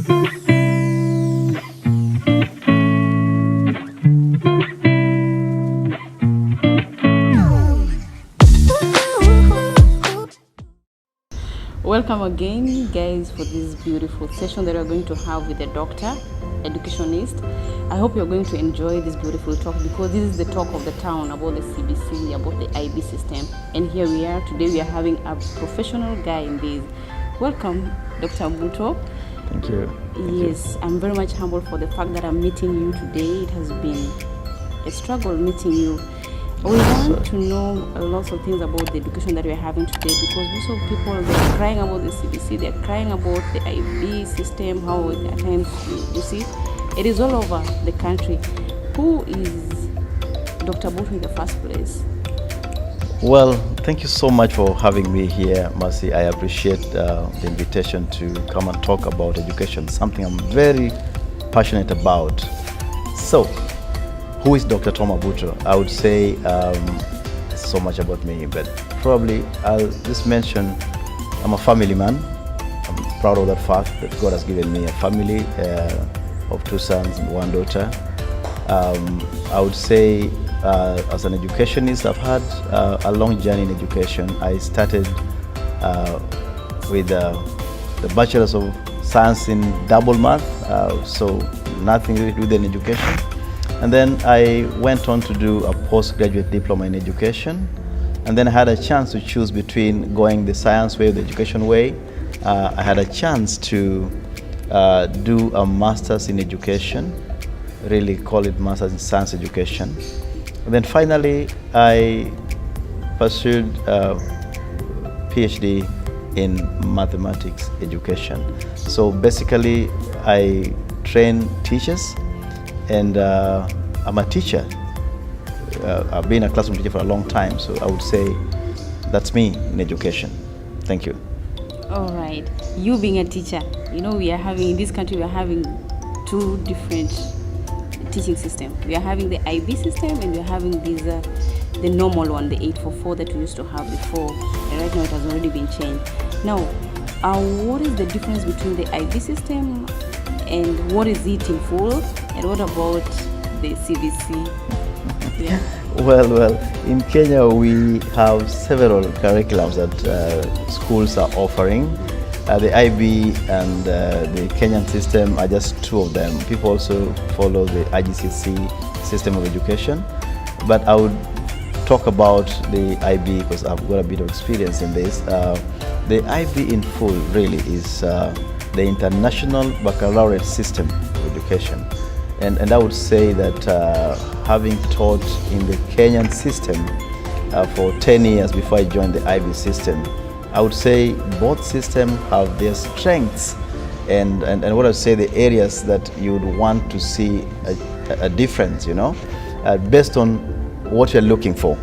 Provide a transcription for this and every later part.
Welcome again, guys, for this beautiful session that we're going to have with a doctor, educationist. I hope you're going to enjoy this beautiful talk, because this is the talk of the town about the CBC, about the IB system. And here we are today. We are having a professional guy in this. Welcome, Dr. Abuto. Thank you. Yes, I'm very much humbled for the fact that I'm meeting you today. It has been a struggle meeting you. We want to know lots of things about the education that we're having today, because most of people, they're crying about the CBC, they're crying about the IB system, how at times, you see, it is all over the country. Who is Dr. Abuto in the first place? Well, thank you so much for having me here, Mercy. I appreciate the invitation to come and talk about education, something I'm very passionate about. So, who is Dr. Tom Abuto? I would say so much about me, but probably I'll just mention I'm a family man. I'm proud of that fact that God has given me a family of 2 sons and 1 daughter. I would say as an educationist, I've had a long journey in education. I started with the Bachelor's of Science in double math, so nothing really to do with an education. And then I went on to do a postgraduate diploma in education. And then I had a chance to choose between going the science way or the education way. I had a chance to do a master's in education, really call it master's in science education. And then finally, I pursued a PhD in mathematics education. So basically, I train teachers, and I'm a teacher. I've been a classroom teacher for a long time, so I would say that's me in education. Thank you. All right. You being a teacher, you know, we are having, in this country, we are having 2 different teaching systems. We are having the IB system, and we are having this, the normal one, the 844 that we used to have before. And right now it has already been changed. Now, what is the difference between the IB system, and what is it in full, and what about the CBC? Yeah. Well, in Kenya we have several curriculums that schools are offering. The IB and the Kenyan system are just 2 of them. People also follow the IGCC system of education, but I would talk about the IB because I've got a bit of experience in this. The IB in full really is the International Baccalaureate System of Education. And I would say that having taught in the Kenyan system for 10 years before I joined the IB system, I would say both systems have their strengths and what I would say the areas that you would want to see a difference, you know, based on what you're looking for.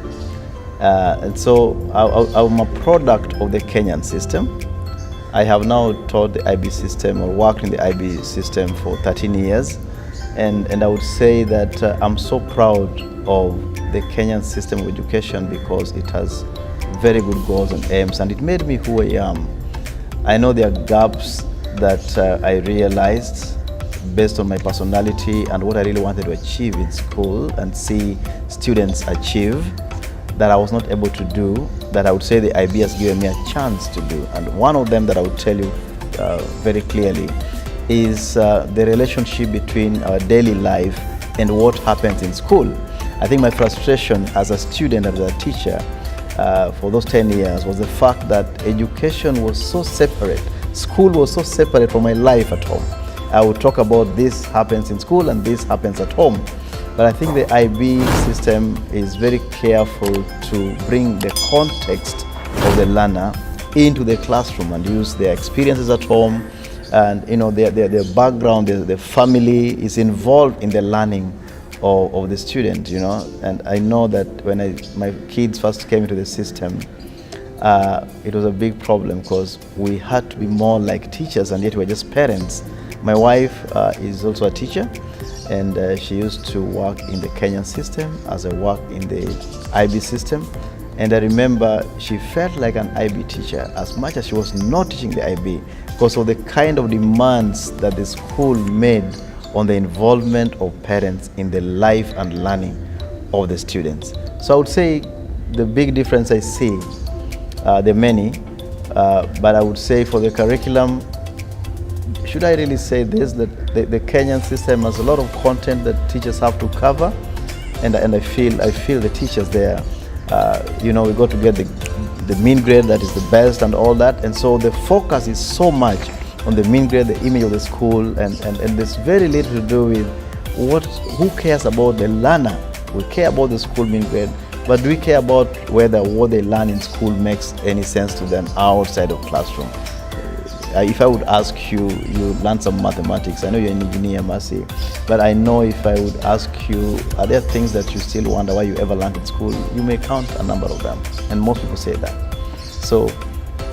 And so I'm a product of the Kenyan system. I have now taught the IB system or worked in the IB system for 13 years. And I would say that I'm so proud of the Kenyan system of education because it has very good goals and aims, and it made me who I am. I know there are gaps that I realized based on my personality and what I really wanted to achieve in school and see students achieve that I was not able to do, that I would say the IB has given me a chance to do. And one of them that I would tell you very clearly is the relationship between our daily life and what happens in school. I think my frustration as a student and as a teacher for those 10 years was the fact that education was so separate. School was so separate from my life at home. I would talk about this happens in school and this happens at home. But I think the IB system is very careful to bring the context of the learner into the classroom and use their experiences at home, and you know their background, their family is involved in the learning of the student, you know. And I know that when my kids first came into the system, it was a big problem because we had to be more like teachers and yet we're just parents. My wife is also a teacher, and she used to work in the Kenyan system as I worked in the IB system. And I remember she felt like an IB teacher as much as she was not teaching the IB because of the kind of demands that the school made on the involvement of parents in the life and learning of the students. So I would say the big difference I see, there are many, but I would say for the curriculum, should I really say this, that the Kenyan system has a lot of content that teachers have to cover, and I feel the teachers there, we got to get the mean grade that is the best and all that, and so the focus is so much on the mean grade, the image of the school, and there's very little to do with who cares about the learner. We care about the school mean grade, but do we care about whether what they learn in school makes any sense to them outside of classroom? If I would ask you, you learn some mathematics. I know you're an engineer, Mercy, but I know if I would ask you, are there things that you still wonder why you ever learned in school? You may count a number of them, and most people say that. So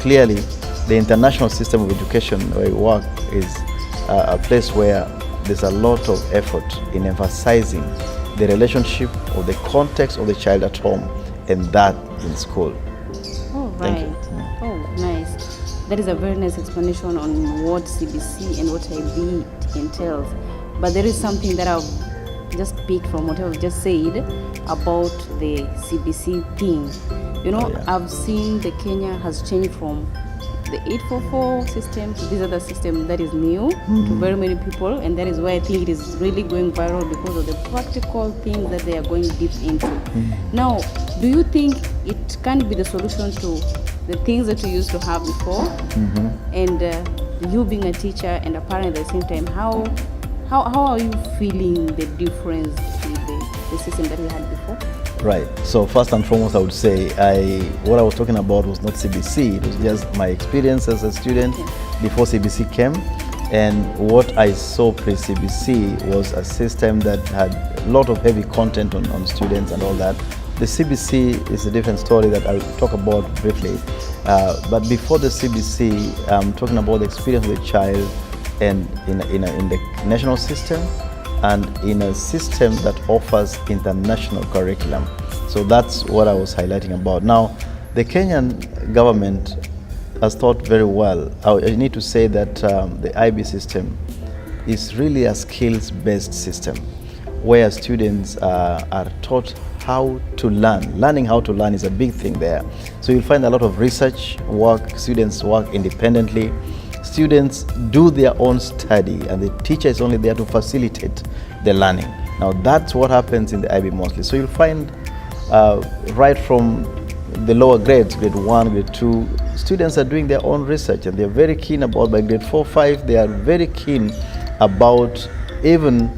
clearly, the international system of education where we work is a place where there's a lot of effort in emphasizing the relationship or the context of the child at home and that in school. Oh, right. Oh, nice. That is a very nice explanation on what CBC and what IB entails. But there is something that I've just picked from what I've just said about the CBC thing. I've seen the Kenya has changed from the 844 system to this other system that is new to very many people, and that is why I think it is really going viral because of the practical things that they are going deep into. Now, do you think it can be the solution to the things that you used to have before? And you being a teacher and a parent at the same time, how are you feeling the difference with the system that we had before? Right. So first and foremost, I would say what I was talking about was not CBC. It was just my experience as a student before CBC came. And what I saw pre-CBC was a system that had a lot of heavy content on students and all that. The CBC is a different story that I'll talk about briefly. But before the CBC, I'm talking about the experience of the child and in the national system and in a system that offers international curriculum. So that's what I was highlighting about. Now, the Kenyan government has thought very well. I need to say that the IB system is really a skills-based system where students are taught how to learn. Learning how to learn is a big thing there. So you'll find a lot of research work, students work independently. Students do their own study and the teacher is only there to facilitate the learning. Now that's what happens in the IB mostly. So you'll find right from the lower grades, grade 1, grade 2, students are doing their own research and they're very keen about, by grade 4, 5, they are very keen about even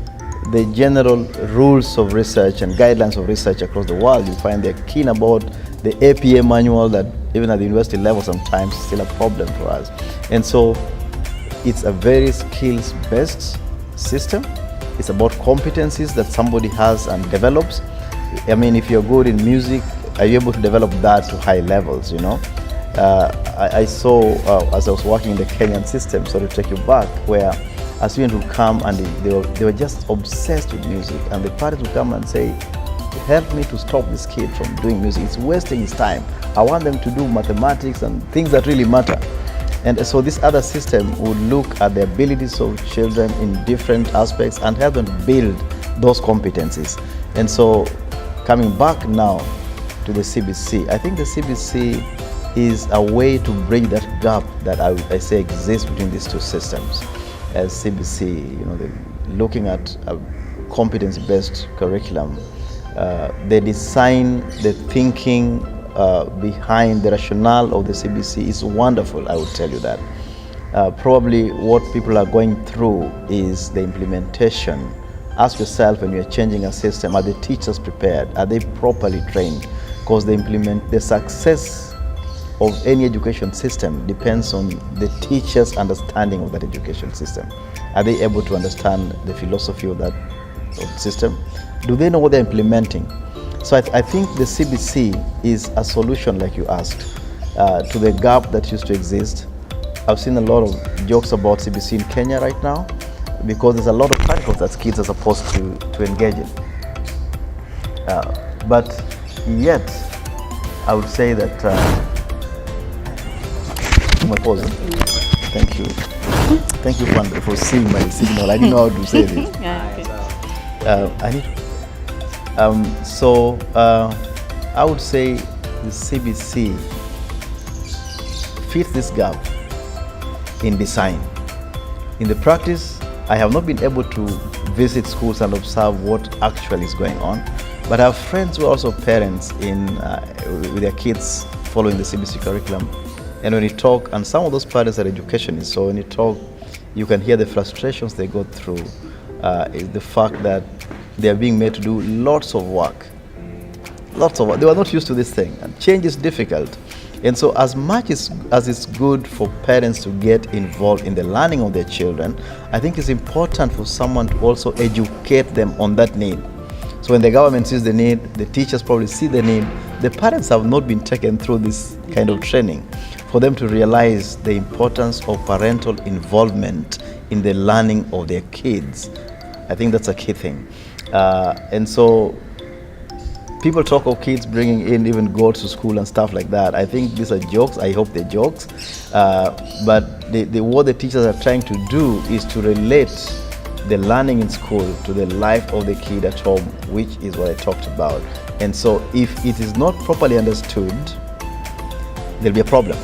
the general rules of research and guidelines of research across the world. You find they're keen about the APA manual that even at the university level sometimes is still a problem for us. And so it's a very skills-based system. It's about competencies that somebody has and develops. I mean, if you're good in music, are you able to develop that to high levels, I saw as I was working in the Kenyan system, so to take you back, where a student would come and they were just obsessed with music, and the parents would come and say, help me to stop this kid from doing music. It's wasting his time. I want them to do mathematics and things that really matter. And so this other system would look at the abilities of children in different aspects and help them build those competencies. And so coming back now to the CBC, I think the CBC is a way to bridge that gap that I say exists between these two systems. As CBC, looking at a competence-based curriculum, the design, the thinking behind the rationale of the CBC is wonderful, I would tell you that. Probably what people are going through is the implementation. Ask yourself when you're changing a system, are the teachers prepared? Are they properly trained? Because the success of any education system depends on the teacher's understanding of that education system. Are they able to understand the philosophy of that system? Do they know what they're implementing? So I think the CBC is a solution, like you asked, to the gap that used to exist. I've seen a lot of jokes about CBC in Kenya right now because there's a lot of practicals that kids are supposed to engage in. But yet, I would say that my pause. Thank you. Thank you, Fanda, for seeing my signal. I didn't know how to say this. I need. I would say the CBC fits this gap in design. In the practice, I have not been able to visit schools and observe what actually is going on, but I have friends who are also parents with their kids following the CBC curriculum. And when you talk, and some of those parents are educationists, so when you talk, you can hear the frustrations they go through, is the fact that they are being made to do lots of work. They were not used to this thing, and change is difficult. And so as much as it's good for parents to get involved in the learning of their children, I think it's important for someone to also educate them on that need. So when the government sees the need, the teachers probably see the need, the parents have not been taken through this kind of training for them to realize the importance of parental involvement in the learning of their kids. I think that's a key thing. And so people talk of kids bringing in even goats to school and stuff like that. I think these are jokes. I hope they're jokes. But what the teachers are trying to do is to relate the learning in school to the life of the kid at home, which is what I talked about. And so if it is not properly understood, there'll be a problem.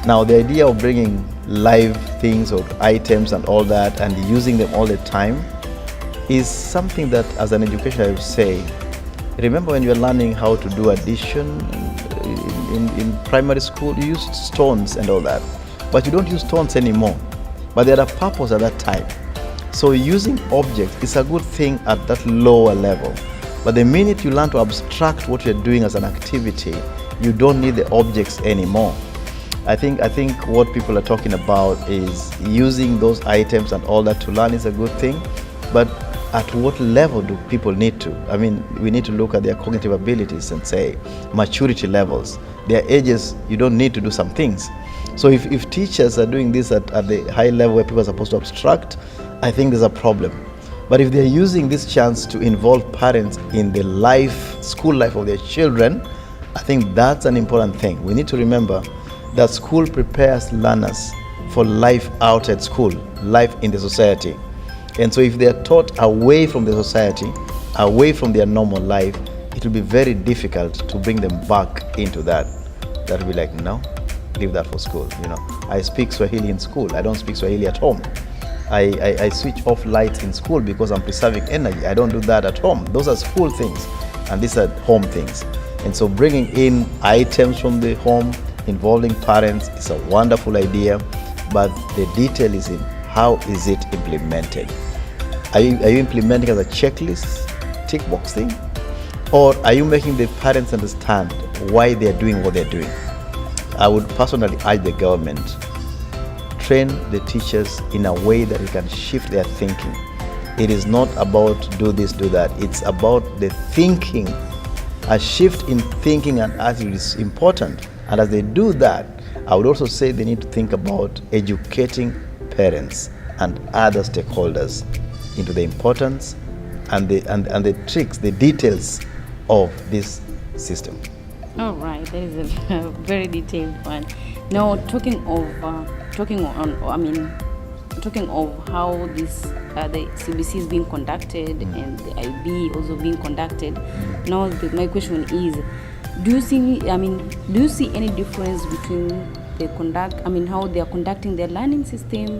Now, the idea of bringing live things or items and all that and using them all the time is something that, as an educator, I would say, remember when you were learning how to do addition in primary school, you used stones and all that. But you don't use stones anymore. But they had a purpose at that time. So using objects is a good thing at that lower level. But the minute you learn to abstract what you're doing as an activity, you don't need the objects anymore. I think what people are talking about is using those items and all that to learn is a good thing. But at what level do people need to? I mean, we need to look at their cognitive abilities and say maturity levels. Their ages, you don't need to do some things. So if teachers are doing this at the high level where people are supposed to abstract, I think there's a problem. But if they're using this chance to involve parents in the school life of their children, I think that's an important thing. We need to remember that school prepares learners for life outside school, life in the society. And so if they are taught away from the society, away from their normal life, it will be very difficult to bring them back into that. That will be like, no, leave that for school. I speak Swahili in school. I don't speak Swahili at home. I switch off lights in school because I'm preserving energy. I don't do that at home. Those are school things, and these are home things. And so bringing in items from the home, involving parents is a wonderful idea, but the detail is in how is it implemented. Are you implementing as a checklist, tick box thing? Or are you making the parents understand why they're doing what they're doing? I would personally urge the government, train the teachers in a way that it can shift their thinking. It is not about do this, do that. It's about the thinking. A shift in thinking and attitude is important. And as they do that, I would also say they need to think about educating parents and other stakeholders into the importance and the tricks, the details of this system. All right, that is a very detailed one. Now, talking of how this the CBC is being conducted and the IB also being conducted. Now, my question is, do you see any difference between how they are conducting their learning system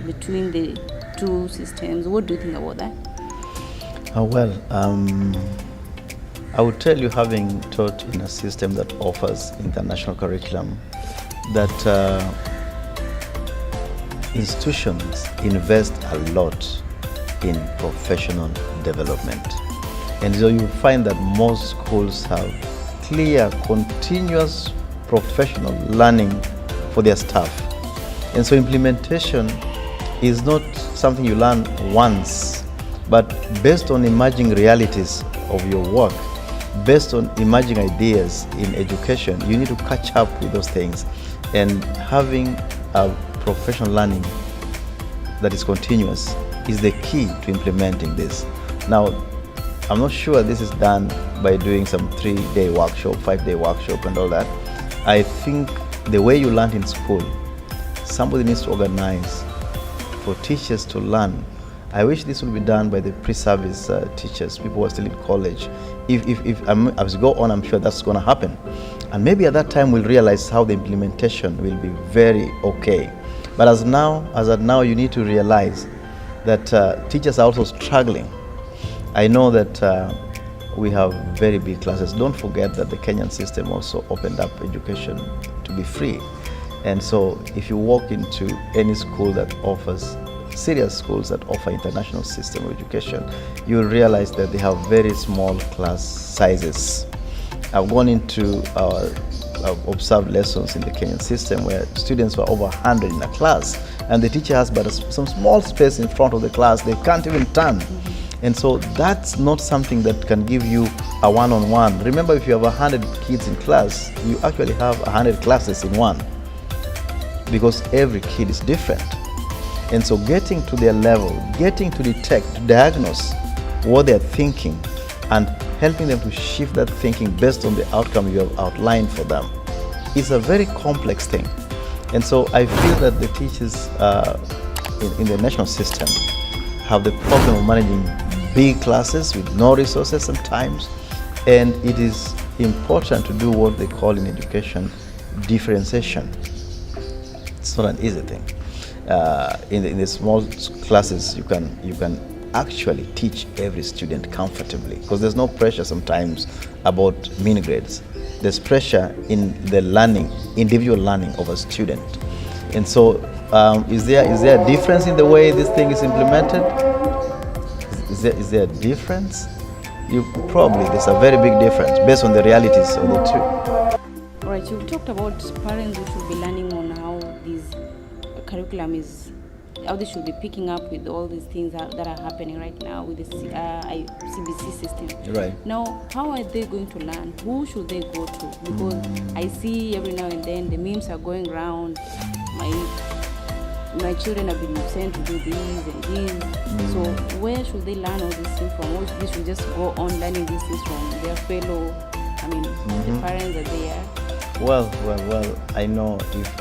between the two systems? What do you think about that? I would tell you, having taught in a system that offers international curriculum, that institutions invest a lot in professional development. And so you find that most schools have clear, continuous professional learning for their staff. And so implementation is not something you learn once, but based on emerging realities of your work, based on emerging ideas in education, you need to catch up with those things. And having a professional learning that is continuous is the key to implementing this. Now, I'm not sure this is done by doing some 3-day workshop, 5-day workshop and all that. I think the way you learn in school, somebody needs to organize for teachers to learn. I wish this would be done by the pre-service teachers, people who are still in college. As we go on, I'm sure that's going to happen. And maybe at that time we'll realize how the implementation will be very okay. But as of now, you need to realize that teachers are also struggling. I know that we have very big classes. Don't forget that the Kenyan system also opened up education to be free. And so if you walk into any school that offers, serious schools that offer international system of education, you'll realize that they have very small class sizes. I've gone into I've observed lessons in the Kenyan system where students were over 100 in a class, and the teacher has but some small space in front of the class. They can't even turn. And so that's not something that can give you a one-on-one. Remember, if you have 100 kids in class, you actually have 100 classes in one, because every kid is different. And so getting to their level, getting to detect, to diagnose what they're thinking, and helping them to shift that thinking based on the outcome you have outlined for them is a very complex thing. And so I feel that the teachers in the national system have the problem of managing big classes with no resources sometimes, and it is important to do what they call in education differentiation. It's not an easy thing. In the small classes, you can actually teach every student comfortably, because there's no pressure sometimes about mini grades. There's pressure in the learning, individual learning of a student. And so is there a difference in the way this thing is implemented? Is there a difference? There's a very big difference based on the realities of the two. All right, you've talked about parents who should be learning on how this curriculum is, how they should be picking up with all these things that are happening right now with the CBC system. Right. Now, how are they going to learn? Who should they go to? Because I see every now and then the memes are going around. My children have been sent to do this and this. So where should they learn all these things from? Or they should just go on learning these things from their fellow, the parents that they are? Well, I know if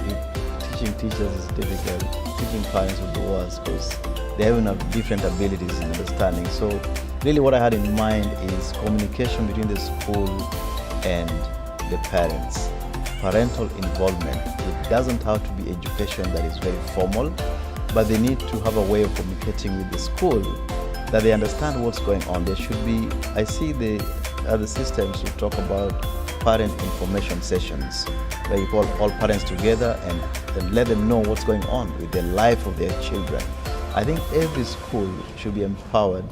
teaching teachers is difficult, teaching parents would be worse, because they have different abilities in understanding. So really what I had in mind is communication between the school and the parents. Parental involvement. It doesn't have to be education that is very formal, but they need to have a way of communicating with the school that they understand what's going on. There should be, I see the other systems who talk about parent information sessions, where you call all parents together and let them know what's going on with the life of their children. I think every school should be empowered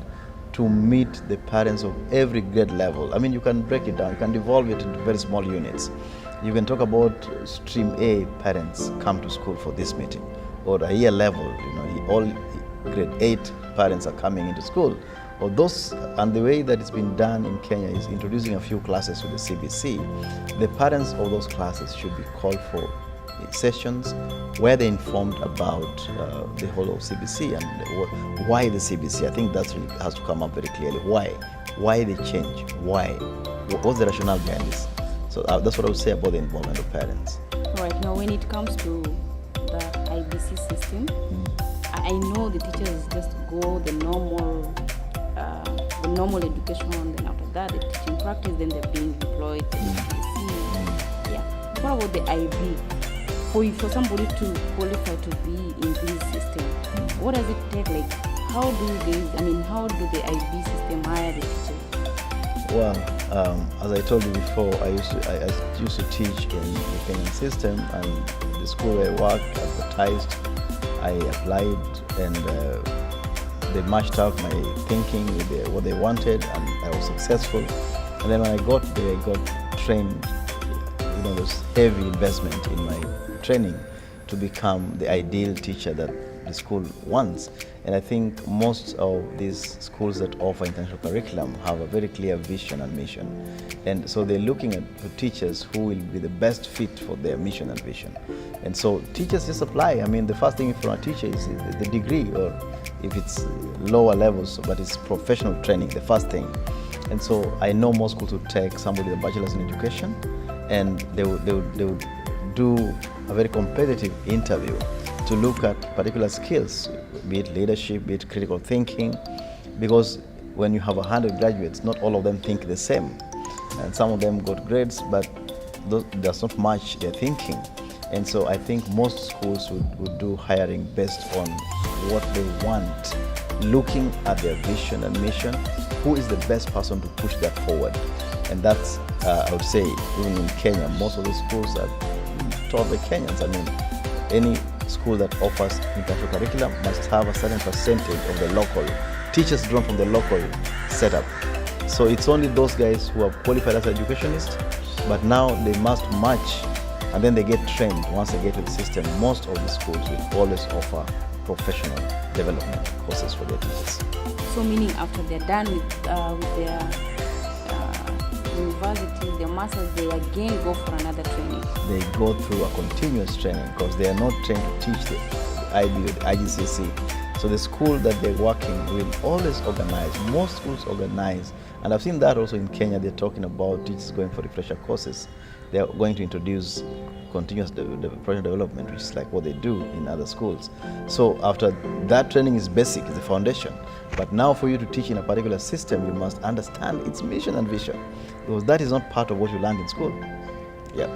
to meet the parents of every grade level. You can break it down, you can devolve it into very small units. You can talk about stream A parents come to school for this meeting, or a year level, all grade 8 parents are coming into school. Or those, and the way that it's been done in Kenya is introducing a few classes to the CBC. The parents of those classes should be called for sessions where they're informed about the whole of CBC and why the CBC. I think that really has to come up very clearly. Why they change? Why? What's the rationale behind this? So that's what I would say about the involvement of parents. All right. Now, when it comes to the IBC system, I know the teachers just go the normal education, then after that the teaching practice, then they're being employed. Yeah. What about the IB? For somebody to qualify to be in this system, what does it take? Like, how do the IB system hire the teachers? Well, as I told you before, I used to teach in the Kenyan system, and the school where I worked advertised. I applied, and they matched up my thinking with what they wanted, and I was successful. And then when I got there, I got trained. There's heavy investment in my training to become the ideal teacher that the school wants. And I think most of these schools that offer international curriculum have a very clear vision and mission. And so they're looking at teachers who will be the best fit for their mission and vision. And so teachers just apply. The first thing for a teacher is the degree, or if it's lower levels, but it's professional training, the first thing. And so I know most schools would take somebody with a bachelor's in education, and they would do a very competitive interview to look at particular skills, be it leadership, be it critical thinking, because when you have 100 graduates, not all of them think the same. And some of them got grades, but does not match their thinking. And so I think most schools would do hiring based on what they want, looking at their vision and mission, who is the best person to push that forward. And that's, I would say, even in Kenya, most of the schools are taught by Kenyans. I mean, any school that offers international curriculum must have a certain percentage of the local teachers drawn from the local setup. So it's only those guys who are qualified as educationists, but now they must match, and then they get trained. Once they get to the system, most of the schools will always offer professional development courses for their teachers. So meaning after they're done with their universities, their masters, they again go for another training. They go through a continuous training because they are not trained to teach the IB or the IGCSE. So the school that they're working will always organize. Most schools organize, and I've seen that also in Kenya. They're talking about teachers going for refresher courses. They are going to introduce continuous professional development, which is like what they do in other schools. So after that training is basic, is the foundation. But now for you to teach in a particular system, you must understand its mission and vision, because that is not part of what you learned in school. Yeah.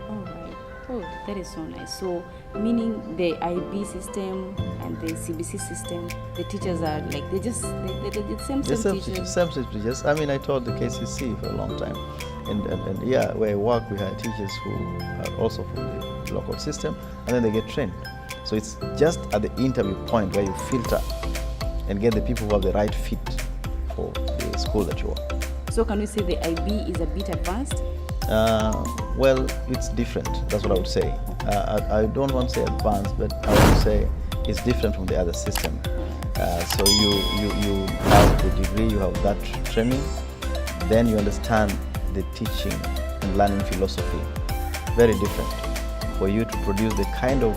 All right. Oh, that is so nice. So meaning the IB system and the CBC system, the teachers are like they're the same teachers. Same teachers. I mean, I taught the KCC for a long time, and yeah, where I work, we had teachers who are also from the local system, and then they get trained. So it's just at the interview point where you filter and get the people who have the right fit for the school that you are. So can we say the IB is a bit advanced? Well, it's different. That's what I would say. I don't want to say advanced, but I would say it's different from the other system. So you have the degree, you have that training, then you understand the teaching and learning philosophy. Very different. For you to produce the kind of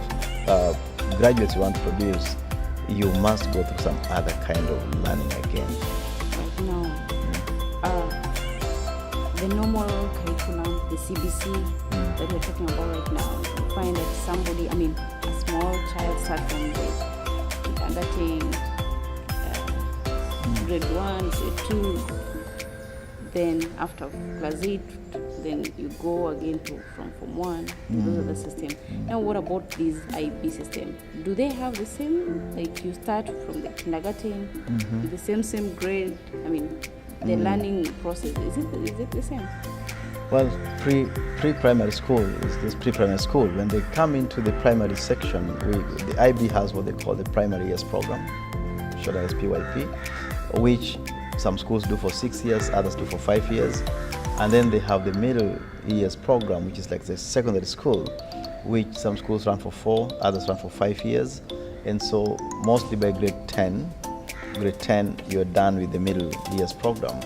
graduates you want to produce, you must go through some other kind of learning again. Right now, the normal curriculum, the CBC that we're talking about right now, you find that somebody, I mean, a small child start from the kindergarten, grade 1, grade 2, then after class 8, then you go again from Form 1 to those other system. Now what about this IB system? Do they have the same, like you start from the kindergarten with the same grade? I mean, the learning process, is it the same? Well, pre-primary school is this pre-primary school. When they come into the primary section, the IB has what they call the primary years program, short as PYP, which some schools do for 6 years, others do for 5 years. And then they have the middle years program, which is like the secondary school, which some schools run for 4, others run for 5 years. And so mostly by grade 10, you're done with the middle years program.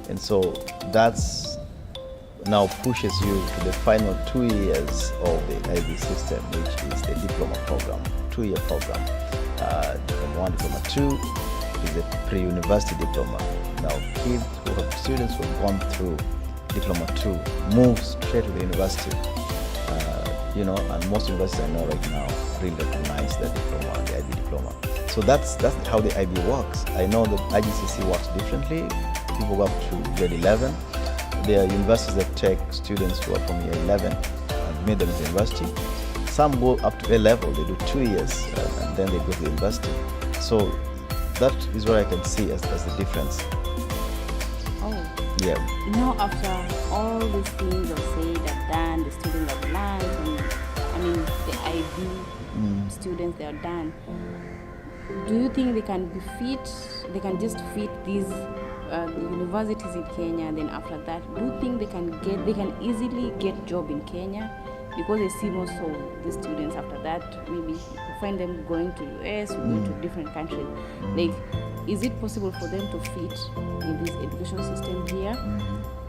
And so that's now pushes you to the final 2 years of the IB system, which is the diploma program, 2-year program. Diploma 1, Diploma 2 is the pre-university diploma. Now kids who have students who have gone through Diploma 2 move straight to the university. And most universities I know right now really recognize that diploma, the IB diploma. So that's how the IB works. I know that IGCSE works differently. People go up to grade 11. There are universities that take students who are from year 11 and made them to university. Some go up to A level, they do 2 years and then they go to the university. So that is what I can see as the difference. Oh. Yeah. Now after all these things I've said, I've done, the students have learned, and the IB students, they are done. Do you think they can be fit? They can just fit these the universities in Kenya, and then after that, do you think they can easily get job in Kenya? Because I see most of the students after that, maybe you find them going to US or going to different countries. Like, is it possible for them to fit in this education system here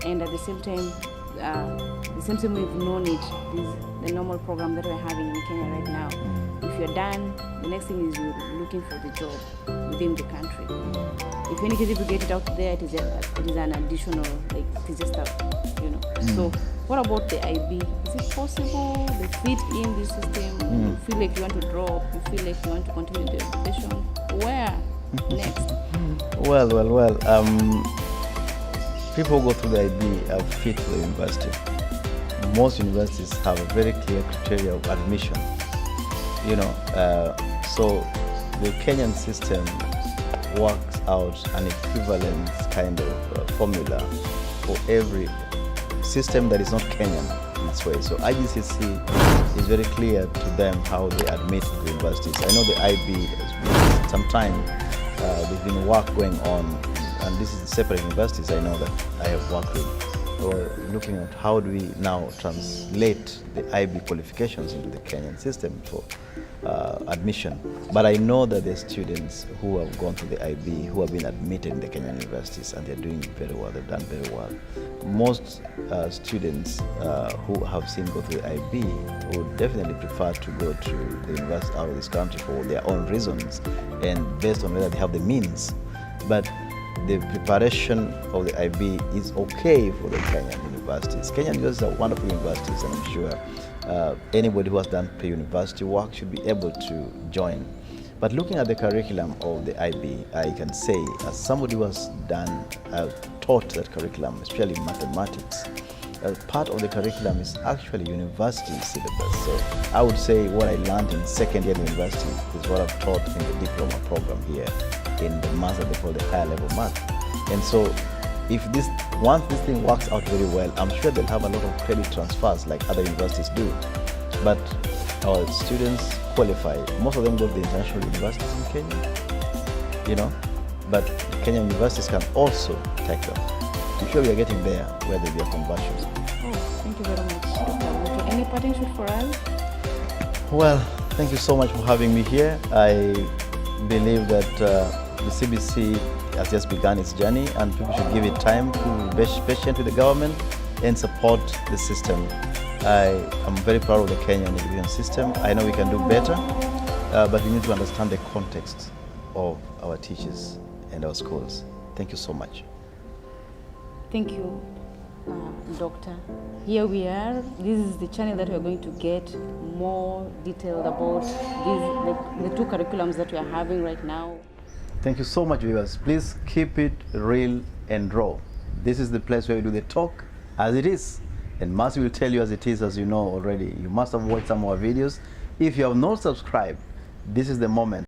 and at the same time the same we've known it, is the normal program that we're having in Kenya right now. If you're done, the next thing is you're looking for the job within the country. If any case, if you get it out there, it is an additional, like, it is just So what about the IB? Is it possible they fit in this system? You feel like you want to drop, you feel like you want to continue the education, where next? Well. People who go through the IB are fit for the university. Most universities have a very clear criteria of admission. So the Kenyan system works out an equivalent kind of formula for every system that is not Kenyan in its way. So IGCC is very clear to them how they admit to the universities. I know the IB has been some time, there's been work going on, and this is separate universities I know that I have worked with, or looking at how do we now translate the IB qualifications into the Kenyan system for admission. But I know that there are students who have gone through the IB who have been admitted in the Kenyan universities, and they're doing very well, they've done very well. Most students who have seen go through the IB would definitely prefer to go to the university out of this country for their own reasons and based on whether they have the means. But the preparation of the IB is okay for the Kenyan universities. Kenyan universities are wonderful universities, and I'm sure anybody who has done pre-university work should be able to join. But looking at the curriculum of the IB, I can say, as somebody who has taught that curriculum, especially mathematics, part of the curriculum is actually university syllabus. So I would say what I learned in second year university is what I've taught in the diploma program here in the maths that they call the higher level math. And so once this thing works out very well, I'm sure they'll have a lot of credit transfers like other universities do. But our students qualify. Most of them go to the international universities in Kenya, but Kenyan universities can also take them. I'm sure we are getting there where there'll be a conversion. Oh, thank you very much, Dr. Abuto. Any parting shot for us? Well, thank you so much for having me here. I believe that the CBC has just begun its journey, and people should give it time to be patient with the government and support the system. I am very proud of the Kenyan education system. I know we can do better, but we need to understand the context of our teachers and our schools. Thank you so much. Thank you, Doctor. Here we are. This is the channel that we are going to get more detailed about the two curriculums that we are having right now. Thank you so much, viewers. Please keep it real and raw. This is the place where we do the talk as it is. And Mercy will tell you as it is, as you know already. You must have watched some of our videos. If you have not subscribed, this is the moment.